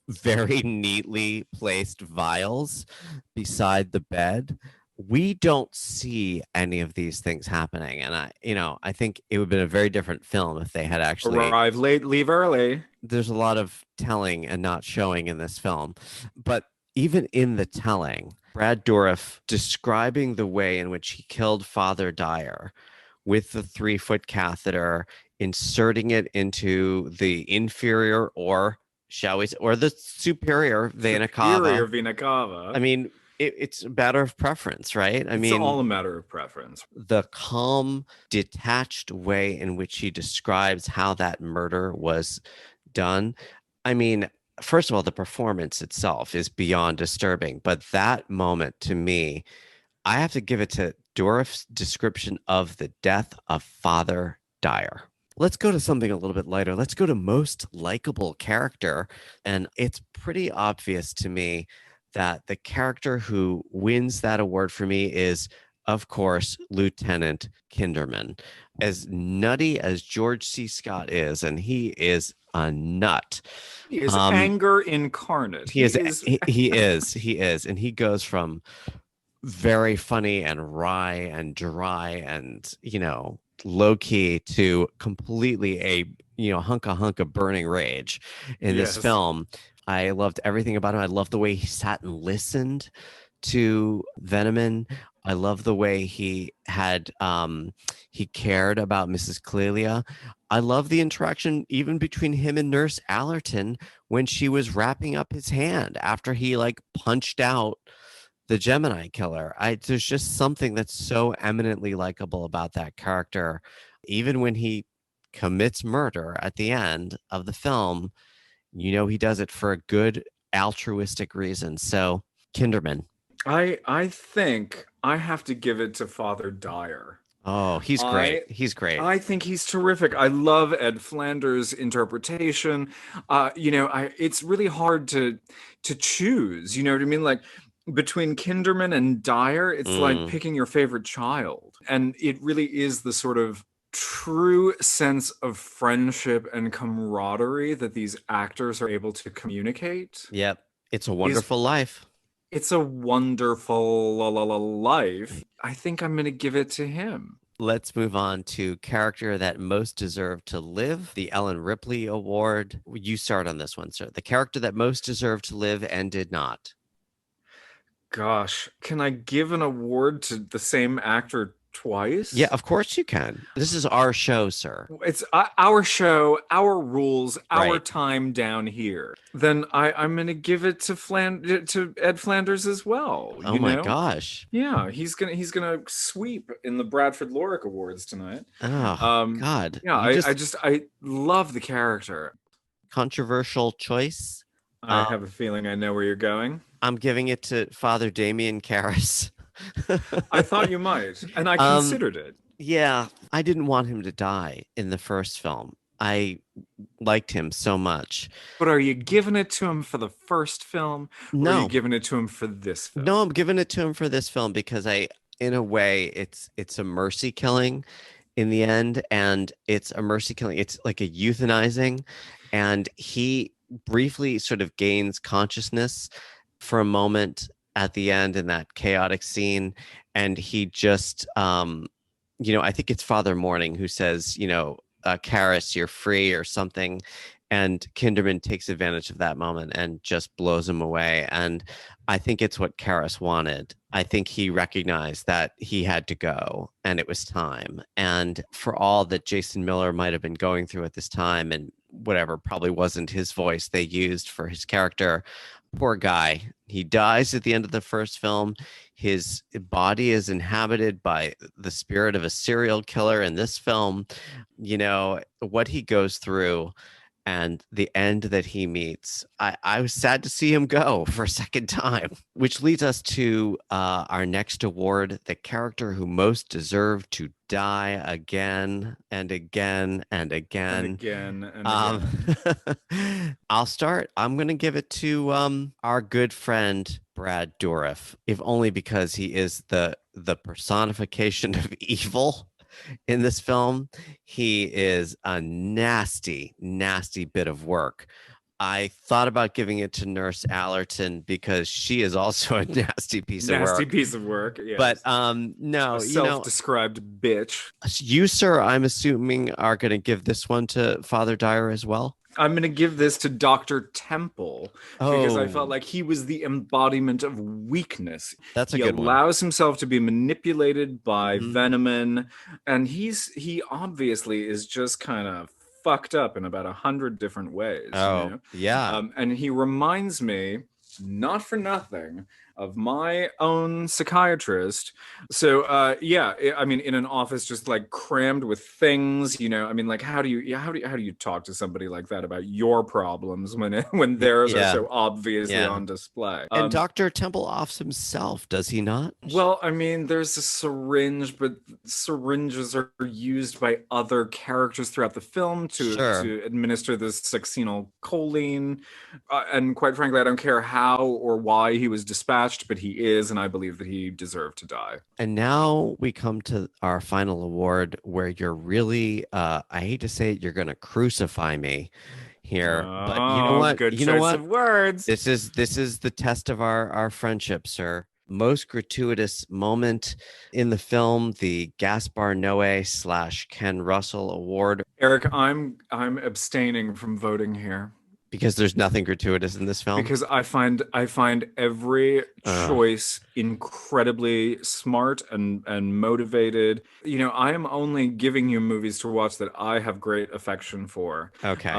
very neatly placed vials beside the bed. We don't see any of these things happening. And I think it would have been a very different film if they had actually arrive late, leave early. There's a lot of telling and not showing in this film. But even in the telling, Brad Dourif describing the way in which he killed Father Dyer with the 3-foot catheter, inserting it into the inferior or the superior vena cava. I mean, it's a matter of preference, right? It's all a matter of preference. The calm, detached way in which he describes how that murder was done. I mean, first of all, the performance itself is beyond disturbing, but that moment to me, I have to give it to Dourif's description of the death of Father Dyer. Let's go to something a little bit lighter. Let's go to most likable character. And it's pretty obvious to me that the character who wins that award for me is, of course, Lieutenant Kinderman. As nutty as George C. Scott is, and he is a nut. He is anger incarnate. He is. And he goes from very funny and wry and dry and, low key to completely a, hunk of burning rage in this film. I loved everything about him. I loved the way he sat and listened to Veneman. I love the way he had he cared about Mrs. Clelia. I love the interaction even between him and Nurse Allerton when she was wrapping up his hand after he punched out the Gemini Killer. There's just something that's so eminently likable about that character. Even when he commits murder at the end of the film, he does it for a good altruistic reason. So, Kinderman. I think I have to give it to Father Dyer. Oh, he's great. He's great. I think he's terrific. I love Ed Flanders' interpretation. It's really hard to choose. You know what I mean? Between Kinderman and Dyer, it's like picking your favorite child. And it really is the sort of true sense of friendship and camaraderie that these actors are able to communicate. Yep. It's a wonderful life. It's a wonderful life. I think I'm going to give it to him. Let's move on to character that most deserved to live, the Ellen Ripley Award. You start on this one, sir. The character that most deserved to live and did not. Gosh, can I give an award to the same actor twice? Yeah, of course you can. This is our show, sir. It's our show, our rules, our time down here. Then I'm going to give it to Ed Flanders as well. Oh my gosh. Yeah, he's gonna sweep in the Bradford Lorick Awards tonight. Oh God. Yeah, I love the character. Controversial choice. I have a feeling I know where you're going. I'm giving it to Father Damien Karras. I thought you might, and I considered it. Yeah, I didn't want him to die in the first film. I liked him so much. But are you giving it to him for the first film? No. Or are you giving it to him for this film? No, I'm giving it to him for this film because in a way, it's a mercy killing in the end, and it's a mercy killing. It's like a euthanizing, and he briefly sort of gains consciousness for a moment at the end in that chaotic scene, and he just I think it's Father Morning who says, Karras, you're free or something, and Kinderman takes advantage of that moment and just blows him away. And I think it's what Karras wanted. I think he recognized that he had to go and it was time. And for all that Jason Miller might have been going through at this time, and whatever probably wasn't his voice they used for his character, poor guy. He dies at the end of the first film. His body is inhabited by the spirit of a serial killer in this film. What he goes through and the end that he meets, I was sad to see him go for a second time, which leads us to our next award, the character who most deserved to die again and again and again. And again and again. I'll start. I'm going to give it to our good friend, Brad Dourif, if only because he is the personification of evil. In this film, he is a nasty, nasty bit of work. I thought about giving it to Nurse Allerton because she is also a nasty piece of work. Nasty piece of work, yes. But no, a self-described bitch. You, sir, I'm assuming are going to give this one to Father Dyer as well? I'm going to give this to Dr. Temple because I felt like he was the embodiment of weakness. That's a good one. He allows himself to be manipulated by Veneman, and he obviously is just kind of fucked up in about 100 different ways. Yeah. And he reminds me, not for nothing, of my own psychiatrist. So I mean, in an office just crammed with things, how do you talk to somebody like that about your problems when theirs are so obviously on display? And Dr. Temple offs himself, does he not? Well, I mean, there's a syringe, but syringes are used by other characters throughout the film to administer this succinylcholine. And quite frankly, I don't care how or why he was dispatched, but he is, and I believe that he deserved to die. And now we come to our final award where you're really, I hate to say it, you're going to crucify me here. But you know what? Good You know choice what? of words. This is the test of our friendship, sir. Most gratuitous moment in the film, the Gaspar Noé / Ken Russell Award, Eric, I'm abstaining from voting here because there's nothing gratuitous in this film. because I find every choice incredibly smart and motivated. You know, I am only giving you movies to watch that I have great affection for. Okay.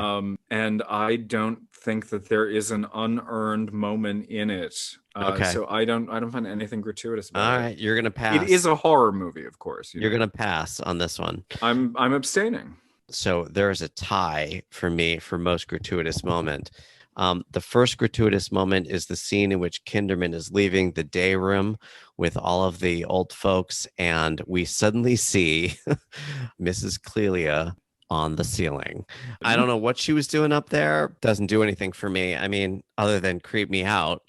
And I don't think that there is an unearned moment in it. Okay. So I don't find anything gratuitous about All it. right, you're gonna pass. It is a horror movie, of course. You're gonna pass on this one. I'm abstaining. So there's a tie for me for most gratuitous moment. The first gratuitous moment is the scene in which Kinderman is leaving the day room with all of the old folks, and we suddenly see Mrs. Clelia on the ceiling. I don't know what she was doing up there. Doesn't do anything for me. I mean, other than creep me out.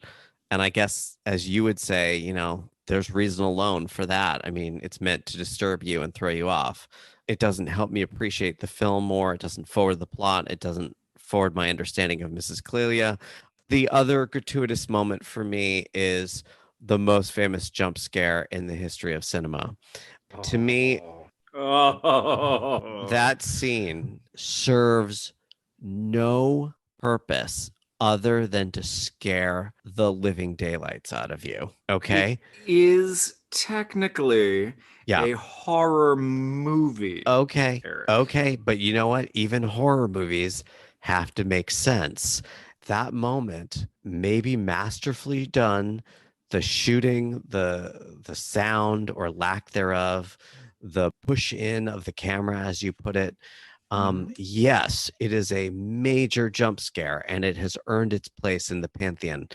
And I guess, as you would say, you know, there's reason alone for that. I mean, it's meant to disturb you and throw you off. It doesn't help me appreciate the film more. It doesn't forward the plot. It doesn't forward my understanding of Mrs. Clelia. The other gratuitous moment for me is the most famous jump scare in the history of cinema. To me, that scene serves no purpose other than to scare the living daylights out of you. Okay? It is technically a horror movie. Okay. Eric. Okay. But you know what? Even horror movies have to make sense. That moment may be masterfully done. The shooting, the sound or lack thereof, the push in of the camera, as you put it. Yes, it is a major jump scare and it has earned its place in the pantheon.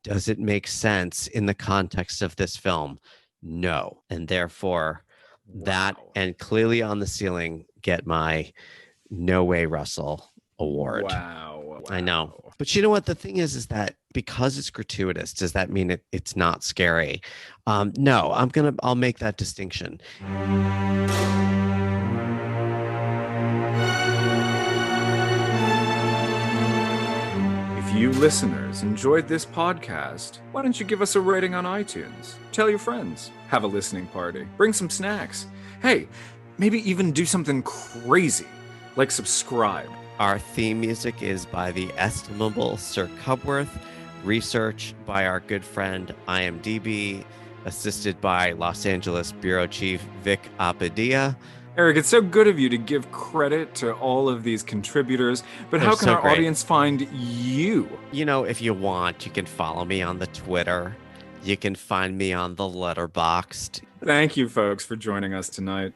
Does it make sense in the context of this film? No. And therefore, that and Clearly on the Ceiling get my No Way Russell award. Wow. I know. But you know what? The thing is that because it's gratuitous, does that mean it's not scary? No, I'll make that distinction. If you listeners enjoyed this podcast, why don't you give us a rating on iTunes? Tell your friends. Have a listening party. Bring some snacks. Hey, maybe even do something crazy, like subscribe. Our theme music is by the estimable Sir Cubworth, research by our good friend IMDb, assisted by Los Angeles Bureau Chief Vic Apadia. Eric, it's so good of you to give credit to all of these contributors, but how can our audience find you? You know, if you want, you can follow me on the Twitter. You can find me on the Letterboxd. Thank you, folks, for joining us tonight.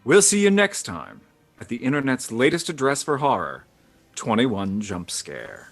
We'll see you next time at the internet's latest address for horror, 21 Jump Scare.